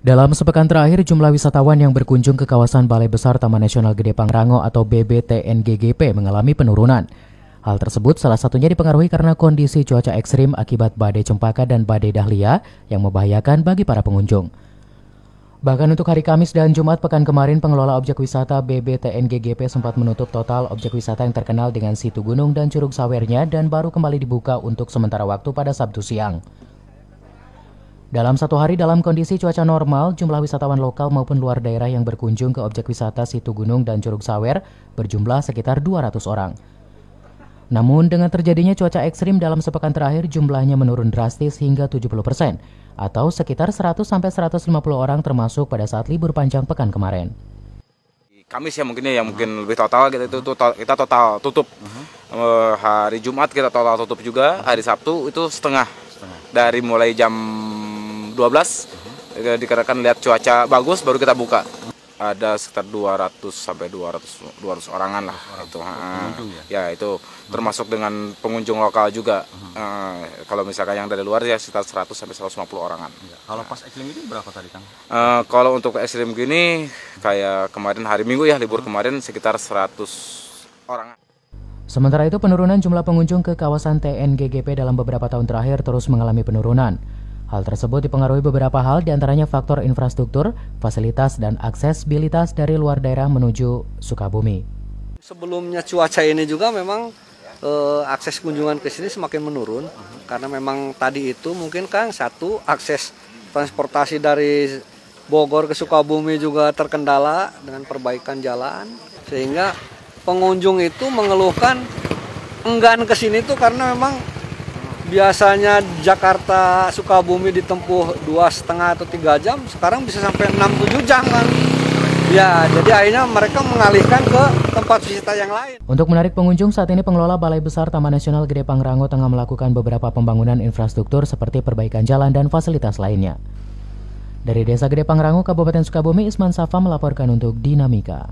Dalam sepekan terakhir, jumlah wisatawan yang berkunjung ke kawasan Balai Besar Taman Nasional Gede Pangrango atau BBTNGGP mengalami penurunan. Hal tersebut salah satunya dipengaruhi karena kondisi cuaca ekstrim akibat badai cempaka dan badai dahlia yang membahayakan bagi para pengunjung. Bahkan untuk hari Kamis dan Jumat pekan kemarin, pengelola objek wisata BBTNGGP sempat menutup total objek wisata yang terkenal dengan situ gunung dan curug sawernya dan baru kembali dibuka untuk sementara waktu pada Sabtu siang. Dalam satu hari dalam kondisi cuaca normal, jumlah wisatawan lokal maupun luar daerah yang berkunjung ke objek wisata situ gunung dan curug sawer berjumlah sekitar 200 orang. Namun dengan terjadinya cuaca ekstrim dalam sepekan terakhir, jumlahnya menurun drastis hingga 70%, atau sekitar 100-150 orang termasuk pada saat libur panjang pekan kemarin. Kamis ya mungkin lebih total gitu, kita total tutup. Hari Jumat kita total tutup juga, hari Sabtu itu setengah. Dari mulai jam 12 dikarenakan lihat cuaca bagus baru kita buka. Ada sekitar 200 sampai 200 orangan lah itu. Ya itu termasuk dengan pengunjung lokal juga. Kalau misalkan yang dari luar ya sekitar 100 sampai 150 orangan. Kalau pas ekstrim ini berapa tadi, Kang? Kalau untuk ekstrim gini kayak kemarin hari Minggu ya, libur kemarin sekitar 100 orangan. Sementara itu, penurunan jumlah pengunjung ke kawasan TNGGP dalam beberapa tahun terakhir terus mengalami penurunan. Hal tersebut dipengaruhi beberapa hal, diantaranya faktor infrastruktur, fasilitas, dan aksesibilitas dari luar daerah menuju Sukabumi. Sebelumnya cuaca ini juga memang akses kunjungan ke sini semakin menurun, karena memang tadi itu mungkin Kang, satu, akses transportasi dari Bogor ke Sukabumi juga terkendala dengan perbaikan jalan, sehingga pengunjung itu mengeluhkan enggan ke sini tuh karena memang biasanya Jakarta Sukabumi ditempuh 2,5 atau 3 jam, sekarang bisa sampai 6-7 jam kan. Ya, jadi akhirnya mereka mengalihkan ke tempat wisata yang lain. Untuk menarik pengunjung, saat ini pengelola Balai Besar Taman Nasional Gede Pangrango tengah melakukan beberapa pembangunan infrastruktur seperti perbaikan jalan dan fasilitas lainnya. Dari Desa Gede Pangrango, Kabupaten Sukabumi, Isman Safa melaporkan untuk Dinamika.